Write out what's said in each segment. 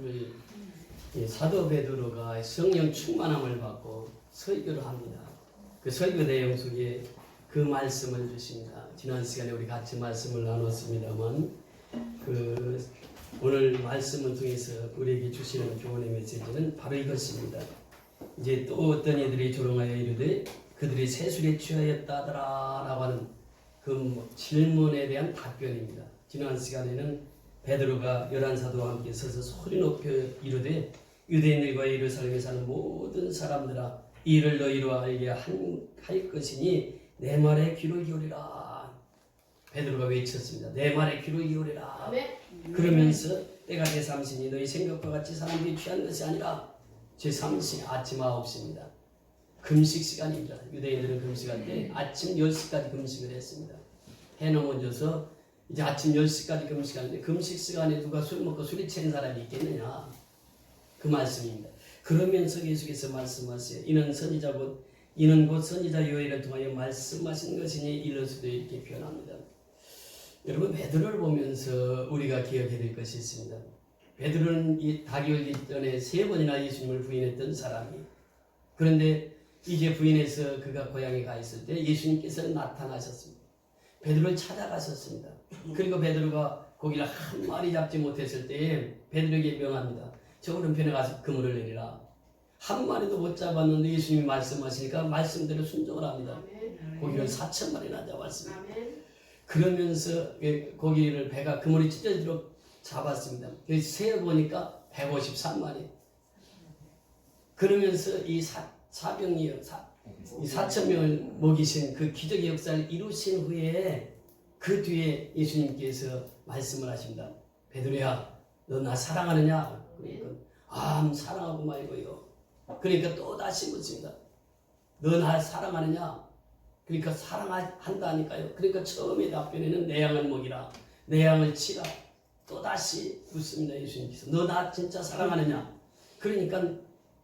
우리 이 사도 베드로가 성령 충만함을 받고 설교를 합니다. 그 설교 내용 속에 그 말씀을 주십니다. 지난 시간에 우리 같이 말씀을 나눴습니다만 오늘 말씀을 통해서 우리에게 주시는 교훈의 메시지는 바로 이것입니다. 이제 또 어떤 이들이 조롱하여 이르되 그들이 세술에 취하였다더라 라고 하는 그 질문에 대한 답변입니다. 지난 시간에는 베드로가 11사도와 함께 서서 소리 높여 이르되 유대인들과 예루살렘에 사는 모든 사람들아 이 일을 너희로 알게 할 것이니 내 말에 귀를 기울이라. 베드로가 외쳤습니다. 내 말에 귀를 기울이라. 그러면서 때가 제3시니 너희 생각과 같이 사람들이 취한 것이 아니라 제3시 아침 9시입니다. 금식 시간입니다. 유대인들은 금식할 때 아침 10시까지 금식을 했습니다. 해 넘어져서 이제 아침 10시까지 금식하는데 금식 시간에 누가 술 먹고 술이 취한 사람이 있겠느냐. 그 말씀입니다. 그러면서 계속해서 말씀하세요. 이는 곧 선지자 요엘을 통하여 말씀하신 것이니 이로서도 이렇게 표현합니다. 여러분 베드로를 보면서 우리가 기억해야 될 것이 있습니다. 베드로는 닭이 올기 전에 3번이나 예수님을 부인했던 사람이 그런데 이제 부인해서 그가 고향에 가 있을 때 예수님께서 나타나셨습니다. 베드로를 찾아가셨습니다. 그리고 베드로가 고기를 한 마리 잡지 못했을 때에 베드로에게 명합니다. 저 오른편에 가서 그물을 내리라. 한 마리도 못 잡았는데 예수님이 말씀하시니까 말씀대로 순종을 합니다. 고기를 4,000마리나 잡았습니다. 그러면서 고기를 배가 그물이 찢어지도록 잡았습니다. 세어보니까 153마리. 그러면서 이 4,000명을 먹이신 그 기적의 역사를 이루신 후에 그 뒤에 예수님께서 말씀을 하십니다. 베드로야, 너 나 사랑하느냐? 그러니까 사랑하고 말고요. 그러니까 또 다시 묻습니다. 너 나 사랑하느냐? 그러니까 사랑한다니까요. 그러니까 처음에 답변에는 내 양을 먹이라, 내 양을 치라. 또 다시 묻습니다. 예수님께서 너 나 진짜 사랑하느냐? 그러니까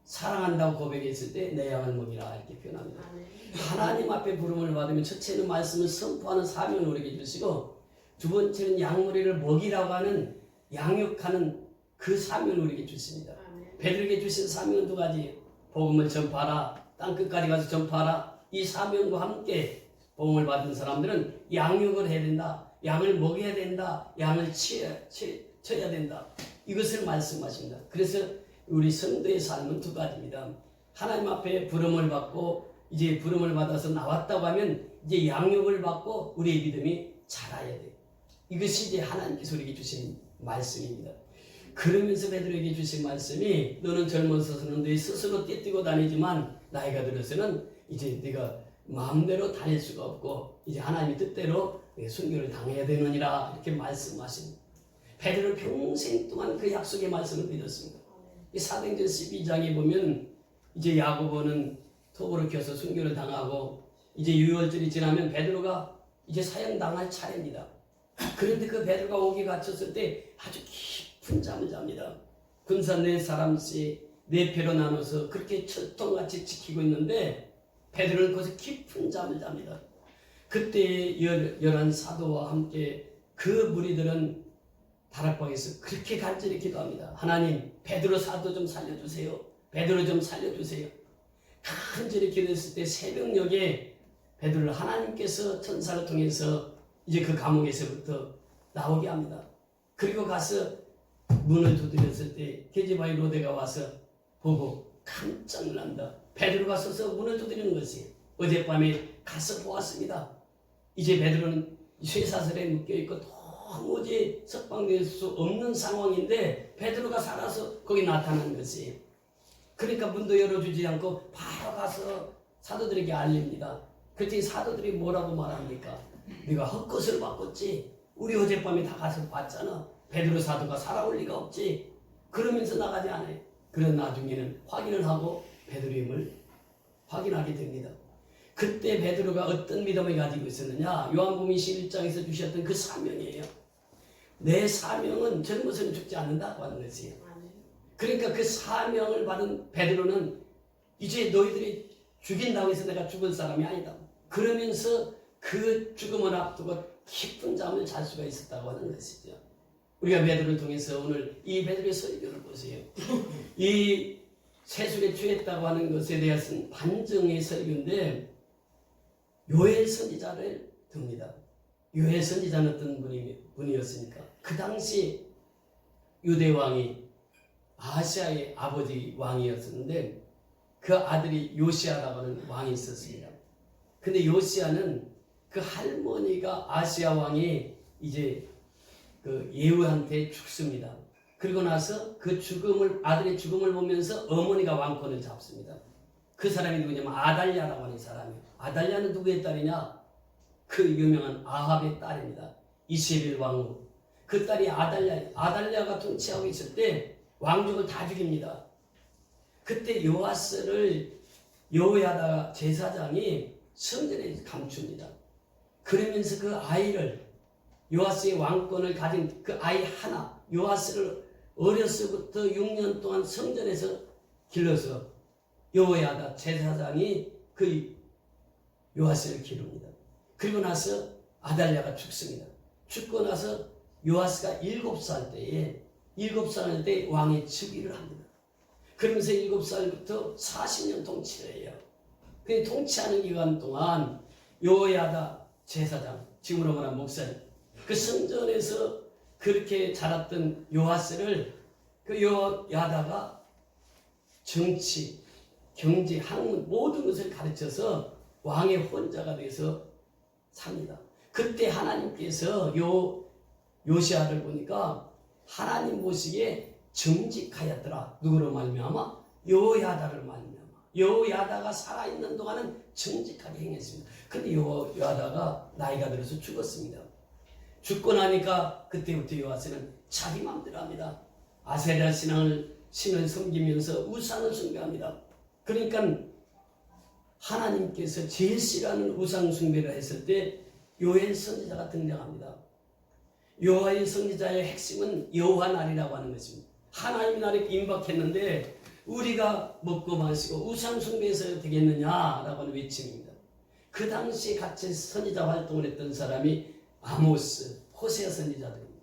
사랑한다고 고백했을 때 내 양을 먹이라 이렇게 표현합니다. 하나님 앞에 부름을 받으면 첫째는 말씀을 선포하는 사명을 우리에게 주시고 두 번째는 양무리를 먹이라고 하는 양육하는 그 사명을 우리에게 주십니다. 베드로에게 주신 사명은 두 가지. 복음을 전파하라. 땅끝까지 가서 전파하라. 이 사명과 함께 복음을 받은 사람들은 양육을 해야 된다. 양을 먹여야 된다. 양을 쳐야 된다. 이것을 말씀하십니다. 그래서 우리 성도의 삶은 두 가지입니다. 하나님 앞에 부름을 받고 이제 부름을 받아서 나왔다고 하면 이제 양육을 받고 우리의 믿음이 자라야 돼요. 이것이 이제 하나님께서 우리에게 주신 말씀입니다. 그러면서 베드로에게 주신 말씀이 너는 젊어서는 네 스스로 뛰뛰고 다니지만 나이가 들어서는 이제 네가 마음대로 다닐 수가 없고 이제 하나님의 뜻대로 순교를 당해야 되느니라 이렇게 말씀하십니다. 베드로는 평생 동안 그 약속의 말씀을 믿었습니다. 이 사도행전 12장에 보면 이제 야고보는 톱으로 켜서 순교를 당하고 이제 유월절이 지나면 베드로가 이제 사형당할 차례입니다. 그런데 그 베드로가 옥에 갇혔을 때 아주 깊은 잠을 잡니다. 군사 4사람씩 4패로 나눠서 그렇게 철통같이 지키고 있는데 베드로는 거기서 깊은 잠을 잡니다. 그때 11사도와 함께 그 무리들은 다락방에서 그렇게 간절히 기도합니다. 하나님, 베드로 사도 좀 살려주세요. 베드로 좀 살려주세요. 간절히 기도했을 때 새벽녘에 베드로를 하나님께서 천사를 통해서 이제 그 감옥에서부터 나오게 합니다. 그리고 가서 문을 두드렸을 때 게르바의 로데가 와서 보고 깜짝 놀란다. 베드로가 서서 문을 두드리는 것이 어젯밤에 가서 보았습니다. 이제 베드로는 쇠사슬에 묶여있고 도무지 석방될 수 없는 상황인데 베드로가 살아서 거기 나타난 것이 그러니까 문도 열어주지 않고 바로 가서 사도들에게 알립니다. 그때 사도들이 뭐라고 말합니까? 네가 헛것을 바꿨지. 우리 어젯밤에 다 가서 봤잖아. 베드로 사도가 살아올 리가 없지. 그러면서 나가지 않아요. 그런 나중에는 확인을 하고 베드로임을 확인하게 됩니다. 그때 베드로가 어떤 믿음을 가지고 있었느냐? 요한복음 21장에서 주셨던 그 사명이에요. 내 사명은 젊어서는 죽지 않는다고 하는 것이에요. 그러니까 그 사명을 받은 베드로는 이제 너희들이 죽인다고 해서 내가 죽을 사람이 아니다. 그러면서 그 죽음을 앞두고 깊은 잠을 잘 수가 있었다고 하는 것이죠. 우리가 베드로를 통해서 오늘 이 베드로의 설교를 보세요. 이 세술에 취했다고 하는 것에 대해서는 반증의 설교인데 요엘 선지자를 듭니다. 요엘 선지자는 어떤 분이었습니까? 그 당시 유대 왕이 아시아의 아버지 왕이었었는데 그 아들이 요시아라고 하는 왕이 있었습니다. 근데 요시아는 그 할머니가 아시아 왕이 이제 그 예후한테 죽습니다. 그리고 나서 그 아들의 죽음을 보면서 어머니가 왕권을 잡습니다. 그 사람이 누구냐면 아달랴라고 하는 사람이에요. 아달랴는 누구의 딸이냐? 그 유명한 아합의 딸입니다. 이세벨 왕후. 그 딸이 아달랴가 통치하고 있을 때 왕족을 다 죽입니다. 그때 요아스를 여호야다 제사장이 성전에 감춥니다. 그러면서 그 아이를 요아스의 왕권을 가진 그 아이 하나 요아스를 어려서부터 6년 동안 성전에서 길러서 여호야다 제사장이 그 요아스를 기릅니다. 그리고 나서 아달랴가 죽습니다. 죽고 나서 요아스가 7살 때 왕의 즉위를 합니다. 그러면서 7살부터 40년 통치를 해요. 그 통치하는 기간 동안 여호야다 제사장, 지금으로 말하면 목사님, 그 성전에서 그렇게 자랐던 요아스를 그 여호야다가 정치, 경제, 학문 모든 것을 가르쳐서 왕의 혼자가 돼서 삽니다. 그때 하나님께서 요시아를 보니까 하나님 보시기에 정직하였더라. 누구로 말미암아? 여호야다를 말미암아. 여호야다가 살아있는 동안은 정직하게 행했습니다. 그런데 여호야다가 나이가 들어서 죽었습니다. 죽고 나니까 그때부터 요아스는 자기 마음대로 합니다. 아세라 신을 섬기면서 우상을 숭배합니다. 그러니까 하나님께서 제일 싫어하는 우상 숭배를 했을 때 요엘 선지자가 등장합니다. 여호와의 선지자의 핵심은 여호와 날이라고 하는 것입니다. 하나님 날에 임박했는데 우리가 먹고 마시고 우상 숭배해서 되겠느냐라고 하는 외침입니다. 그 당시에 같이 선지자 활동을 했던 사람이 아모스, 호세아 선지자들입니다.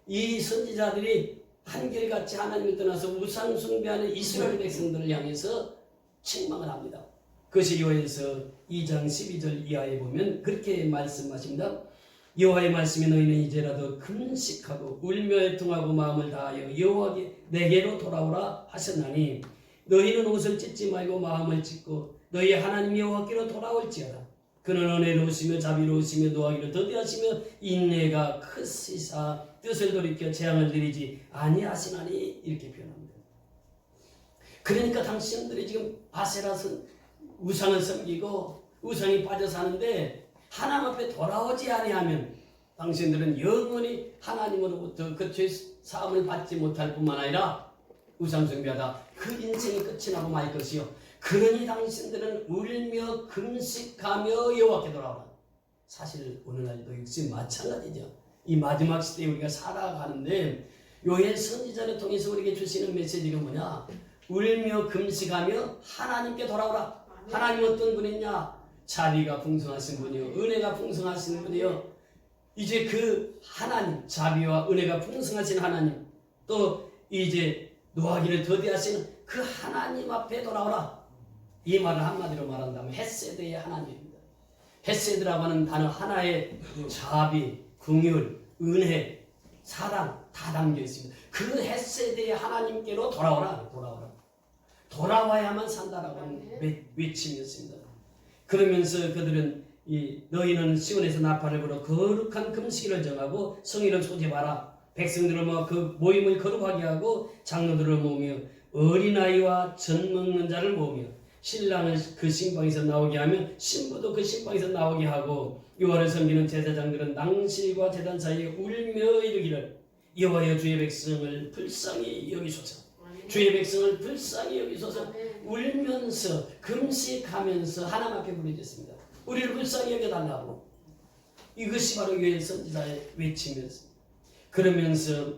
이 선지자들이 한결같이 하나님을 떠나서 우상 숭배하는 이스라엘 백성들을 향해서 책망을 합니다. 그것이 요엘서 2장 12절 이하에 보면 그렇게 말씀하십니다. 여호와의 말씀이 너희는 이제라도 금식하고 울며 애통하고 마음을 다하여 여호와께 내게로 돌아오라 하셨나니 너희는 옷을 찢지 말고 마음을 찢고 너희 하나님 여호와께로 돌아올지어다. 그는 은혜로우시며 자비로우시며 노하기를 더디하시며 인내가 크시사 뜻을 돌이켜 재앙을 내리지 아니하시나니 이렇게 표현합니다. 그러니까 당신들이 지금 아세라선 우상을 섬기고 우상이 빠져 사는데 하나님 앞에 돌아오지 아니하면 당신들은 영원히 하나님으로부터 그 죄 사함을 받지 못할 뿐만 아니라 우상 숭배하다 그 인생이 끝이 나고 말 것이요. 그러니 당신들은 울며 금식하며 여호와께 돌아오라. 사실 오늘날도 역시 마찬가지죠. 이 마지막 시대에 우리가 살아가는데 요엘 선지자를 통해서 우리에게 주시는 메시지가 뭐냐? 울며 금식하며 하나님께 돌아오라. 하나님 어떤 분이냐? 자비가 풍성하신 분이요, 은혜가 풍성하신 분이요. 이제 그 하나님, 자비와 은혜가 풍성하신 하나님, 또 이제 노하기를 더디하시는 그 하나님 앞에 돌아오라. 이 말을 한마디로 말한다면 헤세드의 하나님입니다. 헤세드라고 하는 단어 하나에 자비, 긍휼, 은혜, 사랑 다 담겨 있습니다. 그 헤세드의 하나님께로 돌아오라. 돌아와야만 산다라고 하는 외침이었습니다. 그러면서 그들은 너희는 시온에서 나팔을 불어 거룩한 금식일을 정하고 성일을 소집하라. 백성들을 모아 그 모임을 거룩하게 하고 장로들을 모으며 어린아이와 젖 먹는 자를 모으며 신랑을 그 신방에서 나오게 하면 신부도 그 신방에서 나오게 하고 여호와를 섬기는 제사장들은 낭실과 제단 사이에 울며 이르기를 여호와여 주의 백성을 불쌍히 여기소서. 주의 백성을 불쌍히 여기소서. 울면서 금식하면서 하나님 앞에 부르짖습니다. 우리를 불쌍히 여겨달라고. 이것이 바로 요엘 선지자의 외침이었습니다. 그러면서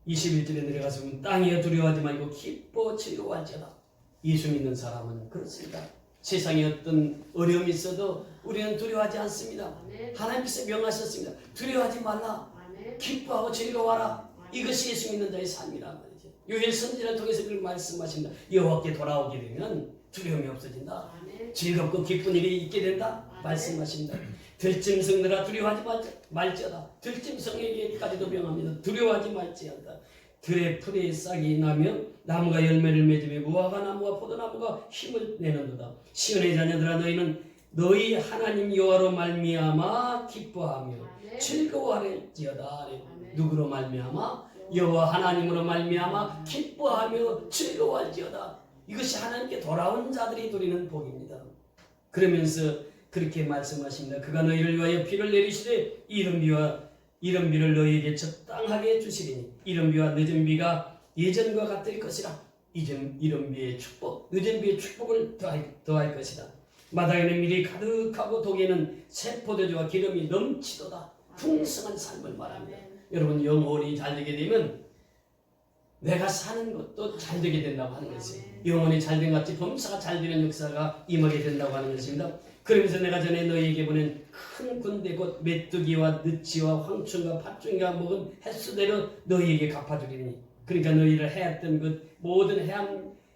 21절에 내려가서 보면 땅이여 두려워하지 말고 기뻐 즐거워할지어다. 예수 믿는 사람은 그렇습니다. 세상에 어떤 어려움이 있어도 우리는 두려워하지 않습니다. 하나님께서 명하셨습니다. 두려워하지 말라. 기뻐하고 즐거워하라. 이것이 예수 믿는 자의 삶이란 말이죠. 요엘 선지자를 통해서 그걸 말씀하십니다. 여호와께 돌아오게 되면 두려움이 없어진다. 즐겁고 기쁜 일이 있게 된다. 말씀하십니다. 들짐승들아 두려워하지 말지어다. 들짐승에게까지도 명합니다. 두려워하지 말지어다. 들의 풀에 싹이 나며 나무가 열매를 맺으며 무화과 나무와 포도나무가 힘을 내는도다. 시온의 자녀들아 너희는 너희 하나님 여호와로 말미암아 기뻐하며 즐거워할지어다. 누구로 말미암아? 여호와 하나님으로 말미암아 기뻐하며 즐거워할지어다. 이것이 하나님께 돌아온 자들이 누리는 복입니다. 그러면서 그렇게 말씀하십니다. 그가 너희를 위하여 비를 내리시되 이른 비를 너희에게 적당하게 주시리니 이른 비와 늦은 비가 예전과 같을 것이라. 이른 비의 축복, 늦은 비의 축복을 더할 것이다. 마당에는 밀이 가득하고 독에는 새 포도주와 기름이 넘치도다. 풍성한 삶을 말합니다. 여러분 영혼이 잘 되게 되면 내가 사는 것도 잘 되게 된다고 하는 것이, 영혼이 잘 된 같이 범사가 잘 되는 역사가 임하게 된다고 하는 것입니다. 그러면서 내가 전에 너희에게 보낸 큰 군대 곧 메뚜기와 느치와 황충과 팥중이가 먹은 횟수대로 너희에게 갚아주리니, 그러니까 너희를 해했던 그 모든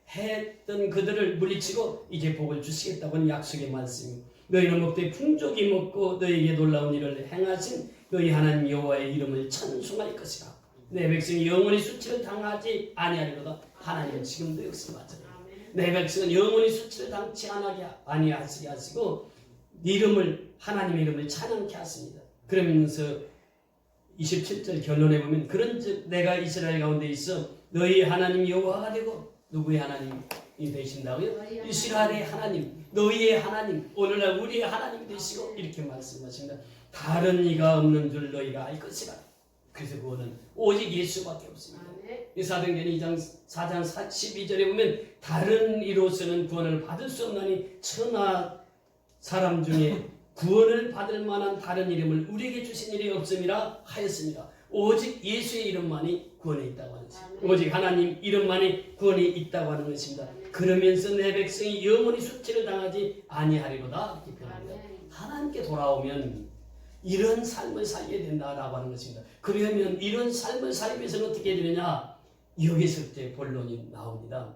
해했던 그들을 물리치고 이제 복을 주시겠다고는 약속의 말씀입니다. 너희는 먹되 풍족이 먹고 너희에게 놀라운 일을 행하신 너희 하나님 여호와의 이름을 찬송할 것이라. 내 백성이 영원히 수치를 당하지 아니하리로다. 하나님은 지금도 역시 마찬가지입니다. 내 백성은 영원히 수치를 당치 아니하시게 하시고 이름을, 하나님의 이름을 찬양케 하십니다. 그러면서 27절 결론에 보면 그런즉 내가 이스라엘 가운데 있어 너희 하나님 여호와가 되고, 누구의 하나님이 되신다고요? 이스라엘의 하나님, 너희의 하나님, 오늘날 우리의 하나님이 되시고, 이렇게 말씀하십니다. 다른 이가 없는 줄 너희가 알 것이라. 그래서 그거는 오직 예수밖에 없습니다. 사도행전 2장 4장 12절에 보면 다른 이로서는 구원을 받을 수 없나니 천하 사람 중에 구원을 받을 만한 다른 이름을 우리에게 주신 일이 없음이라 하였습니다. 오직 예수의 이름만이 구원이 있다고 하는 것입니다. 오직 하나님 이름만이 구원이 있다고 하는 것입니다. 그러면서 내 백성이 영원히 수치를 당하지 아니하리로다. 이렇게 표현합니다. 하나님께 돌아오면 이런 삶을 살게 된다라고 하는 것입니다. 그러면 이런 삶을 살기 위해서는 어떻게 되느냐? 여기서 이제 본론이 나옵니다.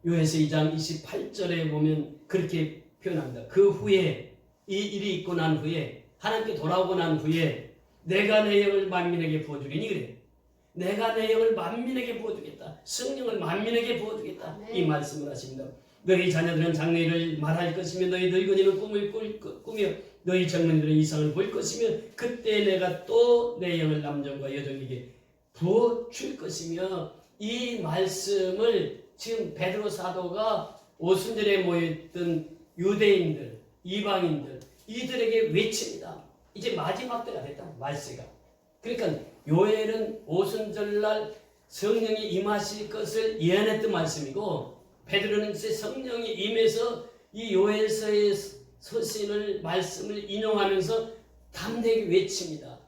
요에서 2장 28절에 보면 그렇게 표현합니다. 그 후에 이 일이 있고 난 후에, 하나님께 돌아오고 난 후에 내가 내 영을 만민에게 부어주리니, 그래. 내가 내 영을 만민에게 부어주겠다. 성령을 만민에게 부어주겠다. 이 말씀을 하십니다. 너희 자녀들은 장래일을 말할 것이며 너희 늙은이는 꿈을 꾸며 너희 젊은이들은 이상을 볼 것이며 그때 내가 또 내 영을 남정과 여종에게 부어줄 것이며, 이 말씀을 지금 베드로 사도가 오순절에 모였던 유대인들, 이방인들, 이들에게 외칩니다. 이제 마지막 때가 됐다, 말세가. 그러니까 요엘은 오순절날 성령이 임하실 것을 예언했던 말씀이고, 베드로는 이제 성령이 임해서 이 요엘서의 서신을, 말씀을 인용하면서 담대하게 외칩니다.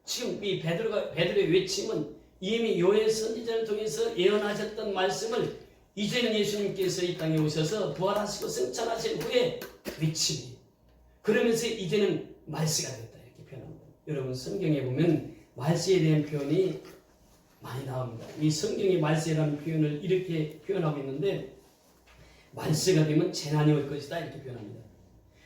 지금 이 베드로의 외침은 이미 요엘 선지자를 통해서 예언하셨던 말씀을 이제는 예수님께서 이 땅에 오셔서 부활하시고 승천하신 후에 외침이, 그러면서 이제는 말세가 됐다, 이렇게 표현합니다. 여러분 성경에 보면 말세에 대한 표현이 많이 나옵니다. 이 성경의 말세라는 표현을 이렇게 표현하고 있는데, 말세가 되면 재난이 올 것이다, 이렇게 표현합니다.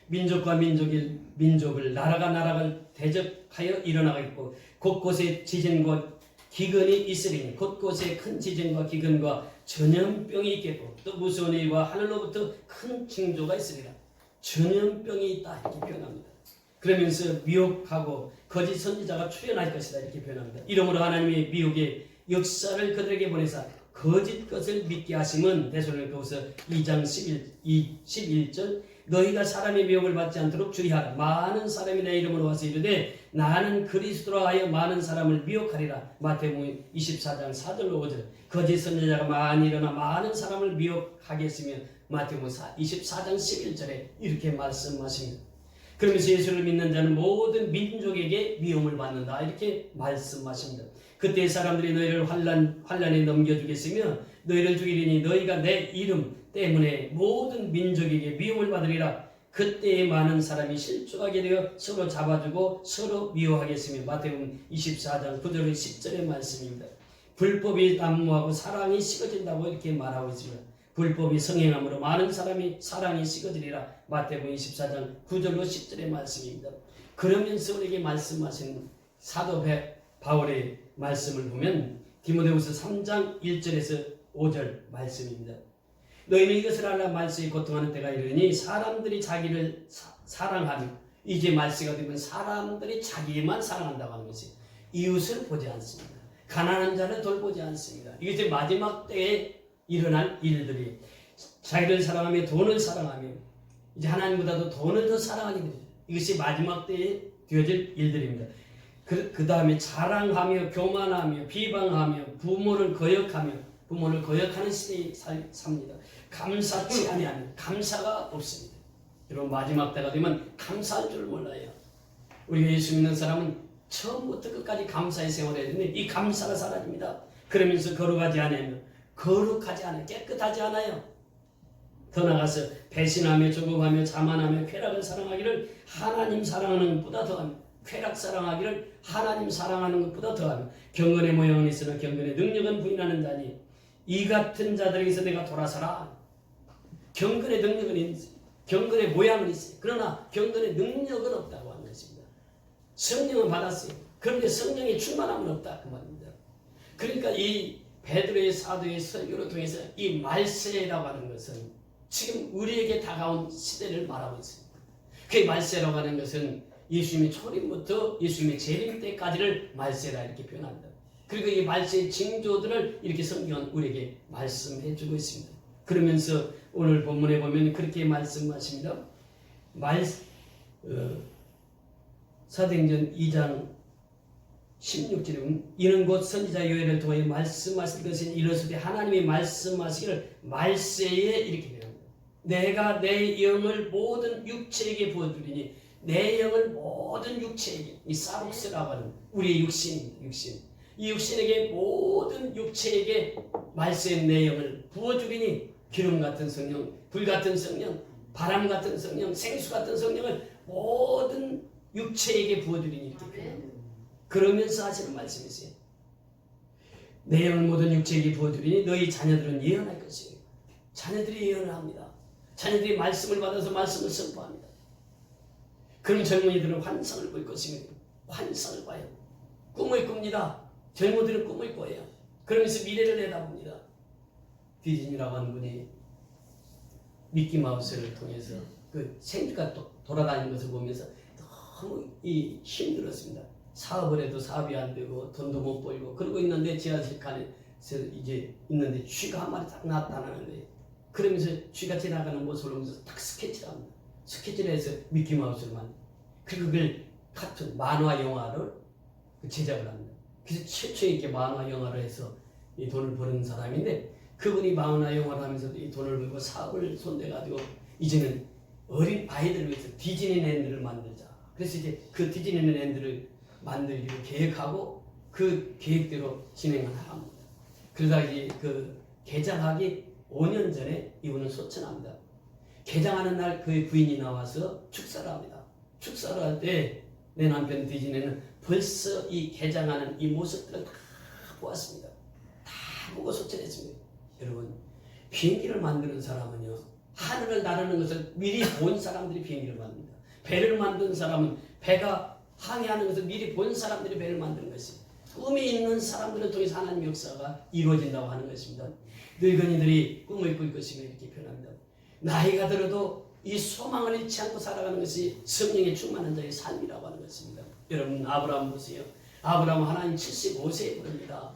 민족과 민족을, 나라가 나라를 대적하여 일어나겠고 곳곳에 지진과 기근이 있으리니, 곳곳에 큰 지진과 기근과 전염병이 있겠고 또 무서운 일과 하늘로부터 큰 징조가 있으리라. 전염병이 있다, 이렇게 표현합니다. 그러면서 미혹하고 거짓 선지자가 출현할 것이다, 이렇게 표현합니다. 이러므로 하나님의 미혹의 역사를 그들에게 보내사 거짓 것을 믿게 하심은, 데살로니가후서 2장 11절 너희가 사람의 미혹을 받지 않도록 주의하라. 많은 사람이 내 이름으로 와서 이르되 나는 그리스도라 하여 많은 사람을 미혹하리라. 마태복음 24장 4절로 5절 거짓 선지자가 많이 일어나 많은 사람을 미혹하겠으며, 마태복음 24장 11절에 이렇게 말씀하십니다. 그러면서 예수를 믿는 자는 모든 민족에게 미움을 받는다, 이렇게 말씀하십니다. 그때 사람들이 너희를 환난에 넘겨주겠으며 너희를 죽이리니 너희가 내 이름 때문에 모든 민족에게 미움을 받으리라. 그때에 많은 사람이 실족하게 되어 서로 잡아주고 서로 미워하겠으며, 마태복음 24장 9절 10절의 말씀입니다. 불법이 난무하고 사랑이 식어진다고 이렇게 말하고 있습니다. 불법이 성행함으로 많은 사람이 사랑이 식어지리라. 마태복음 24장 9절로 10절의 말씀입니다. 그러면서 우리에게 말씀하신 사도 바울의 말씀을 보면 디모데후서 3장 1절에서 5절 말씀입니다. 너희는 이것을 알라. 말세에 고통하는 때가 이르니 사람들이 자기를 사랑하며, 이제 말세가 되면 사람들이 자기만 사랑한다고 하는 것이 이웃을 보지 않습니다. 가난한 자를 돌보지 않습니다. 이것이 마지막 때에 일어날 일들이, 자기를 사랑하며 돈을 사랑하며 이제 하나님보다도 돈을 더 사랑하게 됩니다. 이것이 마지막 때에 되어질 일들입니다. 그 다음에 자랑하며 교만하며 비방하며 부모를 거역하는 시대에 삽니다. 감사치 아니하는, 감사가 없습니다. 여러분, 마지막 때가 되면 감사할 줄 몰라요. 우리가 예수 믿는 사람은 처음부터 끝까지 감사의 생활을 해야 되는데 이 감사가 사라집니다. 그러면서 거룩하지 않아요. 깨끗하지 않아요. 더 나아가서 배신하며 조급하며 자만하며 쾌락을 사랑하기를 하나님 사랑하는 것보다 더하며, 쾌락 사랑하기를 하나님 사랑하는 것보다 더하며, 경건의 모양은 있으나 경건의 능력은 부인하는 자니 이 같은 자들에게서 내가 돌아서라. 경건의 능력은 있어요. 경건의 모양은 있어요. 그러나 경건의 능력은 없다고 하는 것입니다. 성령은 받았어요. 그런데 성령의 충만함은 없다 그 말입니다. 그러니까 이 베드로의 사도의 설교를 통해서 이 말세라고 하는 것은 지금 우리에게 다가온 시대를 말하고 있습니다. 그 말세라고 하는 것은 예수님의 초림부터 예수님의 재림 때까지를 말세라 이렇게 표현합니다. 그리고 이 말세의 징조들을 이렇게 성경은 우리에게 말씀해 주고 있습니다. 그러면서 오늘 본문에 보면 그렇게 말씀하십니다. 사도행전 2장 16절에 보면 이는 곧 선지자 요엘을 통해 말씀하실 것은 이르시되 하나님이 말씀하시기를 말세에 이렇게 배웁니다. 내가 내 영을 모든 육체에게 부어주리니, 내 영을 모든 육체에게, 이 사록스라고 하는 우리의 육신입니다. 이 육신에게 모든 육체에게 말세의 내 영을 부어주리니, 기름 같은 성령, 불 같은 성령, 바람 같은 성령, 생수 같은 성령을 모든 육체에게 부어주리니 이렇게 표현합니다. 그러면서 하시는 말씀이세요. 내 영을 모든 육체에게 부어주리니 너희 자녀들은 예언할 것이에요. 자녀들이 예언을 합니다. 자녀들이 말씀을 받아서 말씀을 선포합니다. 그런 젊은이들은 환상을 볼 것이며, 환상을 봐요. 꿈을 꿉니다. 젊은이들은 꿈을 꿔요. 그러면서 미래를 내다봅니다. 디즈니라고 하는 분이 미키마우스를 통해서 그 생쥐가 돌아다니는 것을 보면서 너무 힘들었습니다. 사업을 해도 사업이 안 되고 돈도 못 벌고 그러고 있는데 지하실 칸에서 이제 있는데 쥐가 한 마리 딱 나타나는 거예요. 그러면서 쥐가 지나가는 모습을 보면서 딱 스케치를 합니다. 스케치를 해서 미키마우스를 만듭니다. 그리고 그걸 카툰 만화 영화를 제작을 합니다. 그래서 최초에 이렇게 만화 영화를 해서 이 돈을 버는 사람인데, 그분이 만화 영화를 하면서도 이 돈을 벌고 사업을 손대가지고 이제는 어린 아이들을 위해서 디즈니랜드를 만들자. 그래서 이제 그 디즈니랜드를 만들기로 계획하고 그 계획대로 진행을 합니다. 그러다 이제 그 개장하기 5년 전에 이분은 소천합니다. 개장하는 날 그의 부인이 나와서 축사를 합니다. 축사를 할 때 내 남편 디즈니는 벌써 이 개장하는 이 모습들을 다 보았습니다. 다 보고 소천했습니다. 여러분, 비행기를 만드는 사람은요, 하늘을 나르는 것을 미리 본 사람들이 비행기를 만듭니다. 배를 만든 사람은 배가 항해하는 것을 미리 본 사람들이 배를 만드는 것이, 꿈이 있는 사람들을 통해서 하나님의 역사가 이루어진다고 하는 것입니다. 늙은이들이 꿈을 꿀 것이며 이렇게 표현합니다. 나이가 들어도 이 소망을 잃지 않고 살아가는 것이 성령의 충만한 자의 삶이라고 하는 것입니다. 여러분, 아브라함 보세요. 아브라함은 하나님 75세에 부릅니다.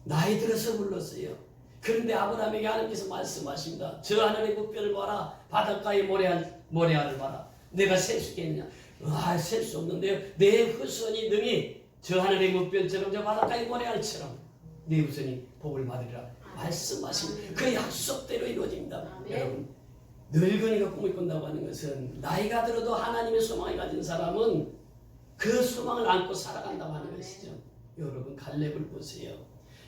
나이 들어서 불렀어요. 그런데 아브라함에게 하나님께서 말씀하십니다. 저 하늘의 묵별을 봐라. 바닷가의 모래알을 봐라. 내가 셀 수 있겠느냐? 셀 수 없는데요. 내 후손이 능히 저 하늘의 묵별처럼 저 바닷가의 모래알처럼 내 후손이 복을 받으리라 말씀하신 그 약속대로 이루어집니다. 여러분, 늙은이가 꿈을 꾼다고 하는 것은 나이가 들어도 하나님의 소망을 가진 사람은 그 소망을 안고 살아간다고 하는 것이죠. 여러분, 갈렙을 보세요.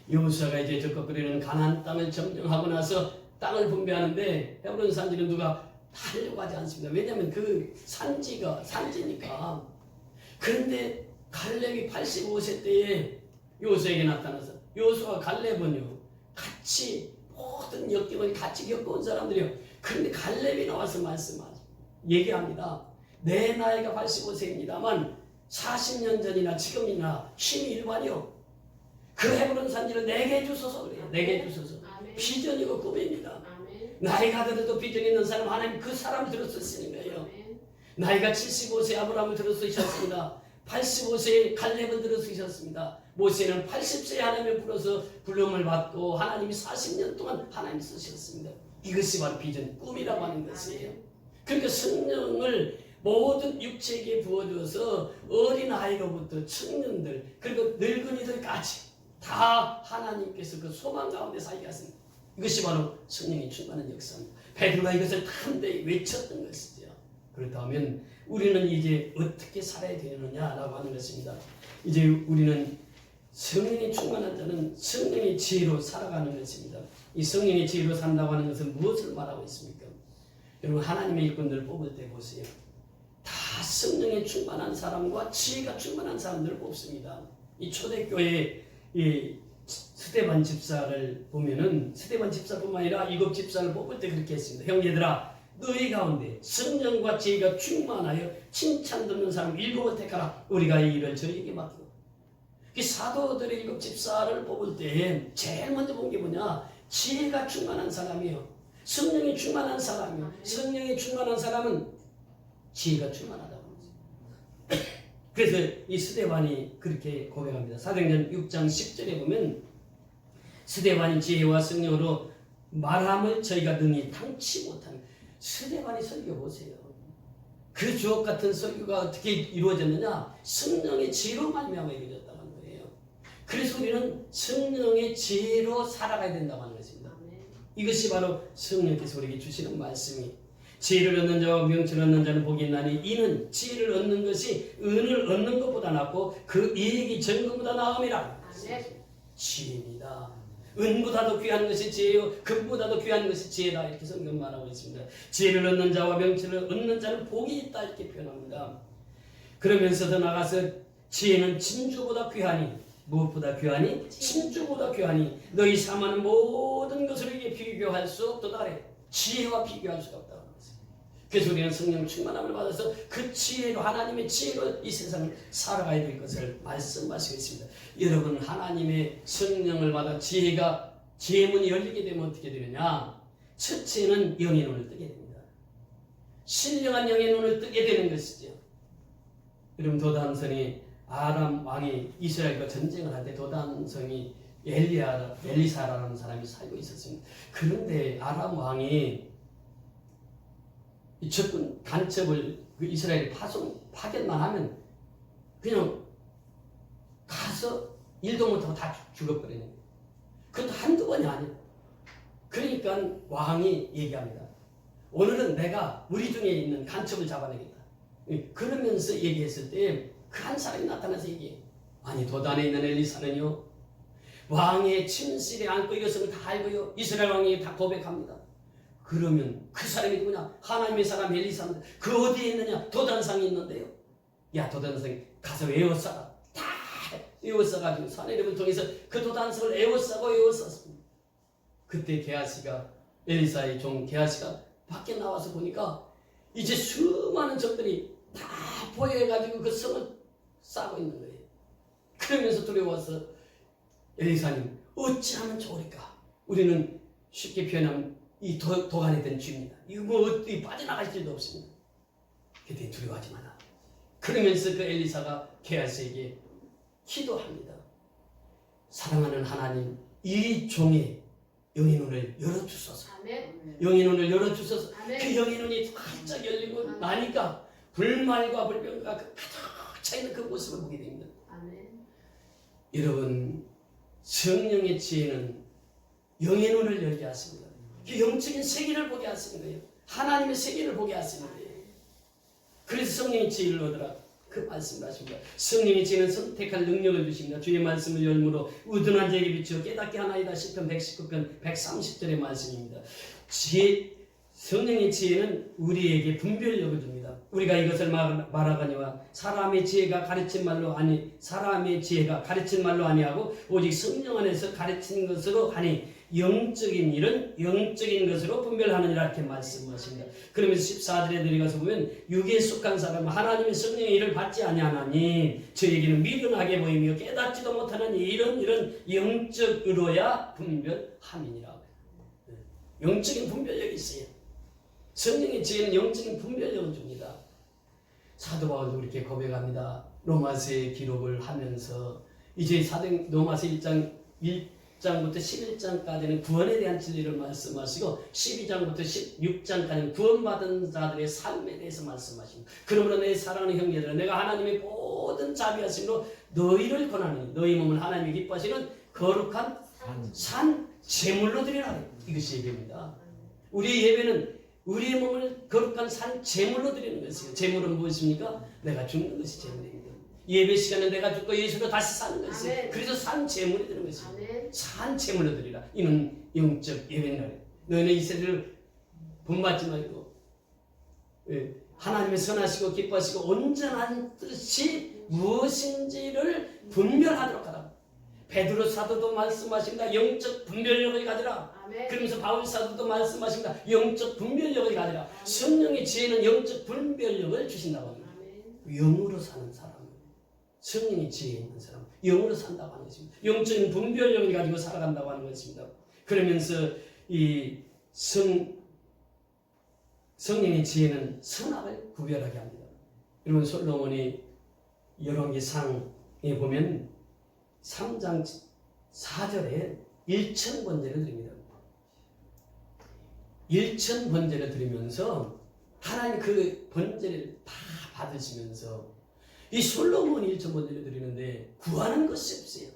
여호수아가 이제 적극거리는 가나안 땅을 점령하고 나서 땅을 분배하는데 헤브론 산지는 누가 하려고 하지 않습니다. 왜냐하면 그 산지니까. 그런데 갈렙이 85세 때에 여호수아에게 나타나서 여호수아와 갈렙은요 같이 모든 역경을 같이 겪어온 사람들이요. 그런데 갈렙이 나와서 얘기합니다. 내 나이가 85세입니다만 40년 전이나 지금이나 힘이 일반이요. 그 헤브론 산지를 내게 주소서 그래요. 내게 주소서. 비전이고 꿈입니다. 나이가 들어도 비전 있는 사람 하나님 그 사람 들었으시는 거예요. 나이가 75세 아브라함을 들어쓰셨습니다. 85세에 갈렙을 들어쓰셨습니다. 모세는 80세에 하나님을 불러서 부름을 받고 하나님이 40년 동안 하나님 쓰셨습니다. 이것이 바로 비전, 꿈이라고 하는 것이에요. 그러니까 성령을 모든 육체에게 부어줘서 어린아이로부터 청년들 그리고 늙은이들까지 다 하나님께서 그 소망 가운데 살게 하십니다. 이것이 바로 성령이 충만한 역사입니다. 베드로가 이것을 담대히 외쳤던 것이죠. 그렇다면 우리는 이제 어떻게 살아야 되느냐라고 하는 것입니다. 이제 우리는 성령이 충만한 자는 성령의 지혜로 살아가는 것입니다. 이 성령의 지혜로 산다고 하는 것은 무엇을 말하고 있습니까? 여러분 하나님의 일꾼들 뽑을 때 보세요. 다 성령의 충만한 사람과 지혜가 충만한 사람들을 뽑습니다. 이 초대교회 이 스데반 집사를 보면은 스데반 집사뿐만 아니라 일곱 집사를 뽑을 때 그렇게 했습니다. 형제들아 너희 가운데 성령과 지혜가 충만하여 칭찬 듣는 사람 7을 택하라. 우리가 이 일을 저희에게 맡기고. 이 사도들의 일곱 집사를 뽑을 때 제일 먼저 본 게 뭐냐? 지혜가 충만한 사람이요. 성령이 충만한 사람이요. 성령이 충만한 사람은 지혜가 충만하다고 합니다. 그래서 이 스데반이 그렇게 고백합니다. 사도행전 6장 10절에 보면 스데반이 지혜와 성령으로 말함을 저희가 능히 당치 못하는. 스데반이 설교 보세요. 그 주옥 같은 설교가 어떻게 이루어졌느냐? 성령의 지혜로 말미암아 이루어졌다고 하는 거예요. 그래서 우리는 성령의 지혜로 살아가야 된다고 하는 것입니다. 이것이 바로 성령께서 우리에게 주시는 말씀이 지혜를 얻는 자와 명철을 얻는 자는 복이 있나니 이는 지혜를 얻는 것이 은을 얻는 것보다 낫고 그 이익이 정금보다 나음이라. 지혜입니다. 은보다도 귀한 것이 지혜요 금보다도 귀한 것이 지혜다 이렇게 성경 말하고 있습니다. 지혜를 얻는 자와 명철을 얻는 자는 복이 있다 이렇게 표현합니다. 그러면서 더 나가서 지혜는 진주보다 귀하니 무엇보다 귀하니 진주보다 귀하니 너희 삼하는 모든 것을 이게 비교할 수 없도다 그래. 지혜와 비교할 수가 없다고 하는 것입니다. 그래서 우리는 성령 충만함을 받아서 그 지혜로 하나님의 지혜로 이 세상을 살아가야 될 것을 말씀하시고 있습니다. 여러분 하나님의 성령을 받아 지혜의 문이 열리게 되면 어떻게 되느냐? 첫째는 영의 눈을 뜨게 됩니다. 신령한 영의 눈을 뜨게 되는 것이죠. 여러분 도단성이 아람 왕이 이스라엘과 전쟁을 할 때 도단성이 엘리사라는 사람이 살고 있었습니다. 그런데 아람 왕이 이 적군 간첩을 그 이스라엘이 파견만 하면 그냥 가서 일도 못하고 다 죽어버리는 거예요. 그것도 한두 번이 아니에요. 그러니까 왕이 얘기합니다. 오늘은 내가 우리 중에 있는 간첩을 잡아내겠다. 그러면서 얘기했을 때 그 한 사람이 나타나서 얘기해요. 아니 도단에 있는 엘리사는요 왕의 침실에 앉고 이것을 다 알고요 이스라엘 왕이 다 고백합니다. 그러면 그 사람이 누구냐? 하나님의 사람 엘리사인데 그 어디에 있느냐? 도단상에 있는데요. 야 도단상에 가서 에워싸라. 다 에워싸가지고 사내립을 통해서 그 도단상을 에워싸고 에워쌌습니다. 그때 게하시가 엘리사의 종 게하시가 밖에 나와서 보니까 이제 수많은 적들이 다 보여가지고 그 성을 싸고 있는 거예요. 그러면서 두려워서 엘리사님 어찌하면 좋을까? 우리는 쉽게 표현하면 이 도간에 된 쥐입니다. 이거 뭐 어떻게 빠져나갈 길도 없습니다. 그때 두려워하지 마라. 그러면서 그 엘리사가 게하시에게 기도합니다. 사랑하는 하나님, 이 종의 영의 눈을 열어주소서. 영의 눈을 열어주소서. 그 영의 눈이 활짝 열리고 나니까 불말과 불병과 그 가득 차있는 그 모습을 보게 됩니다. 여러분 성령의 지혜는 영의 눈을 열게 하십니다. 그 영적인 세계를 보게 하시는 거예요. 하나님의 세계를 보게 하시는 거예요. 그래서 성령의 지혜를 얻으라 그 말씀을 하십니다. 성령의 지혜는 선택할 능력을 주십니다. 주의 말씀을 열므로 우둔한 자에게 비추어 깨닫게 하나이다. 시편 119편 130절의 말씀입니다. 성령의 지혜는 우리에게 분별력을 줍니다. 우리가 이것을 말하거니와 사람의 지혜가 가르친 말로 아니하고 오직 성령 안에서 가르친 것으로 하니 영적인 일은 영적인 것으로 분별하느니라 이렇게 말씀하십니다. 그러면서 14절에 내려가서 보면 육에 속한 사람은 하나님의 성령의 일을 받지 아니하나니 저에게는 미련하게 보이며 깨닫지도 못하나니 이런 영적으로야 분별함이니라. 영적인 분별력이 있어요. 성령의 지혜는 영적인 분별력을 줍니다. 사도 바울도 이렇게 고백합니다. 로마서의 기록을 하면서 이제 로마서 1장부터 11장까지는 구원에 대한 진리를 말씀하시고 12장부터 16장까지는 구원받은 자들의 삶에 대해서 말씀하십니다. 그러므로 내 사랑하는 형제들아 내가 하나님의 모든 자비하심으로 너희를 권하니 너희 몸을 하나님이 기뻐하시는 거룩한 산 제물로 드리라. 이것이 예배입니다. 우리의 예배는 우리의 몸을 거룩한 산 제물로 드리는 것이에요. 제물은 무엇입니까? 내가 죽는 것이 제물입니다. 예배 시간에 내가 죽고 예수로 다시 사는 것이에요. 그래서 산 제물이 되는 것이에요. 산 제물로 드리라. 이는 영적 예배날. 너희는 이 세대를 본받지 말고 하나님의 선하시고 기뻐하시고 온전한 뜻이 무엇인지를 분별하도록 하라. 베드로 사도도 말씀하십니다. 영적 분별력을 가지라. 그러면서 바울 사도도 말씀하십니다. 영적 분별력을 가지라. 성령의 지혜는 영적 분별력을 주신다고 합니다. 영으로 사는 사람, 성령의 지혜 있는 사람, 영으로 산다고 하는 것입니다. 영적인 분별력을 가지고 살아간다고 하는 것입니다. 그러면서 이 성령의 지혜는 선악을 구별하게 합니다. 여러분 솔로몬이 열왕기상에 보면 3장 4절에 1000번제를 드립니다. 1000번제를 드리면서 하나님 그 번제를 다 받으시면서 이 솔로몬이 1000번제를 드리는데 구하는 것이 없어요.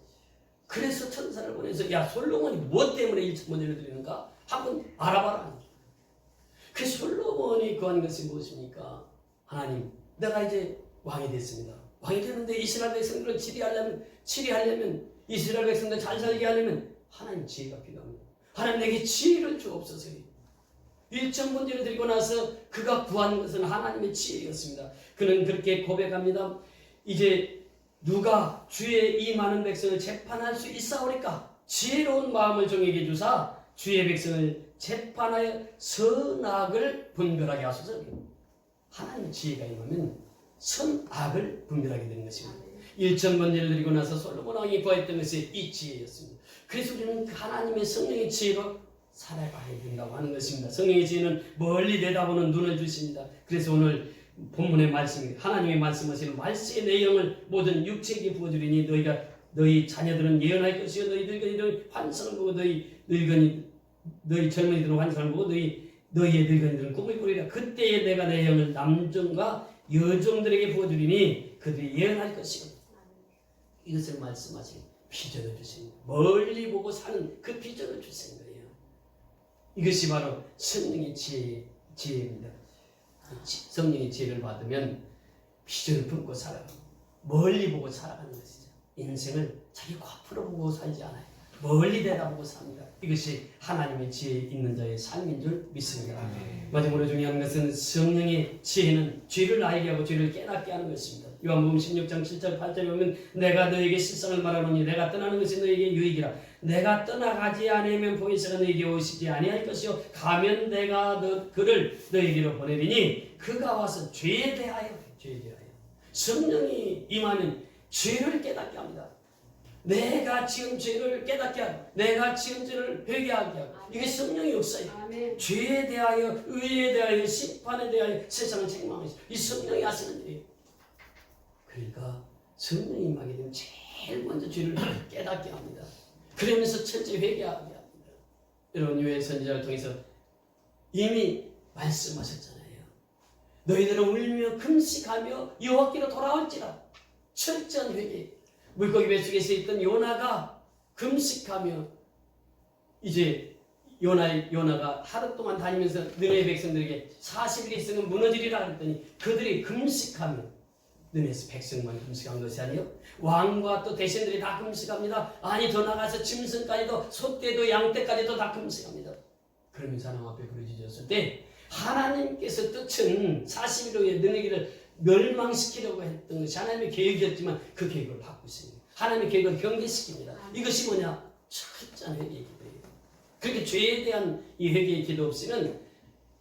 그래서 천사를 보내서 야 솔로몬이 무엇 때문에 1000번제를 드리는가? 한번 알아봐라. 그 솔로몬이 구한 것이 무엇입니까? 하나님 내가 이제 왕이 됐습니다. 왕이 되는데 이스라엘 백성들을 치리하려면 이스라엘 백성들 잘 살게 하려면 하나님 지혜가 필요합니다. 하나님 내게 지혜를 주옵소서. 1000번제를 드리고 나서 그가 구한 것은 하나님의 지혜였습니다. 그는 그렇게 고백합니다. 이제 누가 주의 이 많은 백성을 재판할 수 있사오리까? 지혜로운 마음을 종에게 주사 주의 백성을 재판하여 선악을 분별하게 하소서. 하나님의 지혜가 임하면 선악을 분별하게 되는 것입니다. 1000번제를 드리고 나서 솔로몬 왕이 구했던 것이 이 지혜였습니다. 그래서 우리는 하나님의 성령의 지혜로 살아가야 된다고 하는 것입니다. 성령의 지혜는 멀리 내다보는 눈을 주십니다. 그래서 오늘 본문의 말씀, 하나님의 말씀하시는 말씀의 내용을 모든 육체에게 부어주리니 너희 자녀들은 예언할 것이요 너희 늙은이들은 환상을 보고 너희 젊은이들은 환상을 보고 너희의 늙은이들은 꿈을 꾸리라. 그때에 내가 내 영을 남종과 여종들에게 부어주리니 그들이 예언할 것이요. 이것을 말씀하신 비전을 주십니다. 멀리 보고 사는 그 비전을 주신 거예요. 이것이 바로 성령의 지혜입니다. 성령의 지혜를 받으면 비전을 품고 살아가고 멀리 보고 살아가는 것이죠. 인생을 자기 앞으로 보고 살지 않아요. 멀리 내다보고 삽니다. 이것이 하나님의 지혜 있는 자의 삶인 줄 믿습니다. 마지막으로 중요한 것은 성령의 지혜는 죄를 알게 하고 죄를 깨닫게 하는 것입니다. 요한복음 16장 7절 8절에 보면 내가 너에게 실상을 말하노니 내가 떠나는 것이 너에게 유익이라. 내가 떠나가지 않으면 보혜사가 너에게 오시지 아니할 것이요 가면 내가 그를 너에게로 보내리니 그가 와서 죄에 대하여 성령이 임하면 죄를 깨닫게 합니다. 내가 지은 죄를 깨닫게 하고 내가 지은 죄를 회개하게 하고 이게 성령의 역사예요. 죄에 대하여 의에 대하여 심판에 대하여 세상을 책망하시고 이 성령이 하시는 일이에요. 그러니까 성령이 임하게 되면 제일 먼저 죄를 깨닫게 합니다. 그러면서 철저히 회개하게 합니다. 여러분 요엘 선지자를 통해서 이미 말씀하셨잖아요. 너희들은 울며 금식하며 여호와께로 돌아올지라. 철저한 회개. 물고기 뱃속에서 있던 요나가 금식하며 이제 요나가 하루 동안 다니면서 느헤 백성들에게 40일 있으면 무너지리라 그랬더니 그들이 금식하며 느헤 백성만 금식한 것이 아니요 왕과 또 대신들이 다 금식합니다. 아니 더 나가서 짐승까지도 소떼도 양떼까지도 다 금식합니다. 그러면서 하나님 앞에 부르짖었을 때 하나님께서 뜻은 41호의 너희를 멸망시키려고 했던 것이 하나님의 계획이었지만 그 계획을 바꾸십니다. 하나님의 계획을 경계시킵니다. 이것이 뭐냐? 철저한 회개의 기도예요. 그렇게 죄에 대한 이 회개의 기도 없이는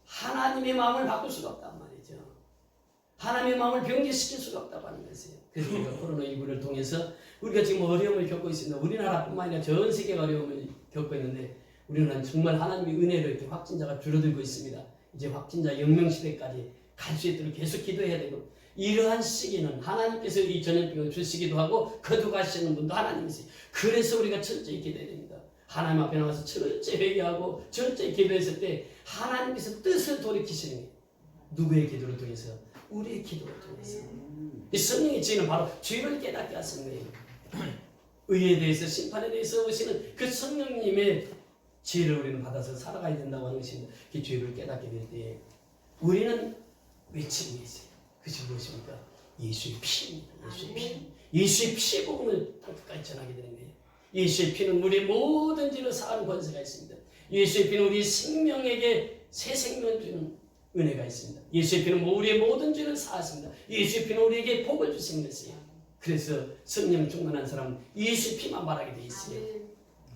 하나님의 마음을 바꿀 수가 없단 말이죠. 하나님의 마음을 변개시킬 수가 없다고 하는 것이에요. 그래서 우리가 코로나19를 통해서 우리가 지금 어려움을 겪고 있습니다. 우리나라뿐만 아니라 전 세계가 어려움을 겪고 있는데 우리는 정말 하나님의 은혜로 이렇게 확진자가 줄어들고 있습니다. 이제 확진자 영명시대까지 갈 수 있도록 계속 기도해야 되고, 이러한 시기는 하나님께서 이 전염병을 주시기도 하고 거두가시는 분도 하나님이세요. 그래서 우리가 철저히 기도해야 됩니다. 하나님 앞에 나와서 철저히 회개하고 철저히 기도했을 때 하나님께서 뜻을 돌이키시는 게 누구의 기도를 통해서? 우리의 기도를 통해서. 이 성령의 지혜는 바로 죄를 깨닫게 하시는 거예요. 의에 대해서 심판에 대해서 오시는 그 성령님의 지혜를 우리는 받아서 살아가야 된다고 하는 것입니다. 그 죄를 깨닫게 될 때 우리는 외치는 게 있어요. 그것이 무엇입니까? 예수의 피입니다. 예수의 피. 예수의 피의 복음을 땅끝까지 전하게 되는 거예요. 예수의 피는 우리의 모든 죄를 사하는 권세가 있습니다. 예수의 피는 우리 생명에게 새 생명을 주는 은혜가 있습니다. 예수의 피는 우리의 모든 죄를 사하십니다. 예수의 피는 우리에게 복을 주시는 것이에요. 그래서 성령 충만한 사람은 예수의 피만 말하게 되어 있어요.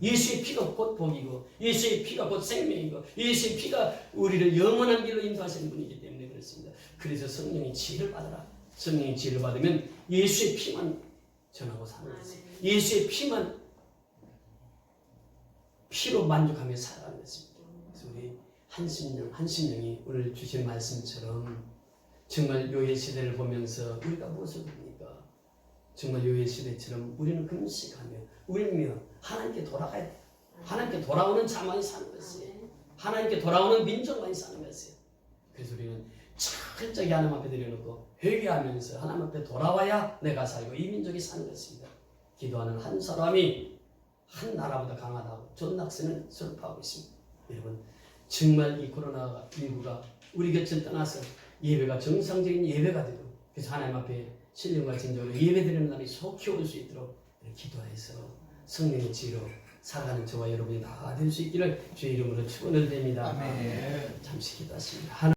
예수의 피가 곧 복이고 예수의 피가 곧 생명이고 예수의 피가 우리를 영원한 길로 인도하시는 분이기 때문에 그렇습니다. 그래서 성령의 지혜를 받아라. 성령의 지혜를 받으면 예수의 피만 전하고 사는 것이에요. 예수의 피로 만족하며 살아가는 것입니다. 그래서 우리 한신령이 오늘 주신 말씀처럼 정말 요의 시대를 보면서 우리가 무엇을 봅니까? 정말 요의 시대처럼 우리는 금식하며 울며 하나님께 돌아가야 돼요. 하나님께 돌아오는 자만이 사는 것이에요. 하나님께 돌아오는 민족만이 사는 것이에요. 그래서 우리는 철저히 하나님 앞에 내려놓고 회개하면서 하나님 앞에 돌아와야 내가 살고 이 민족이 사는 것입니다. 기도하는 한 사람이 한 나라보다 강하다고 존 낙선은 설파하고 있습니다. 여러분 정말 이 코로나19가 우리 곁을 떠나서 예배가 정상적인 예배가 되고, 그래서 하나님 앞에 신령과 진정으로 예배드리는 날이 속히 올 수 있도록 기도해서 성령의 지혜로 살아가는 저와 여러분이 다 될 수 있기를 주의 이름으로 축원을 드립니다. 아멘. 잠시 기도하십니다.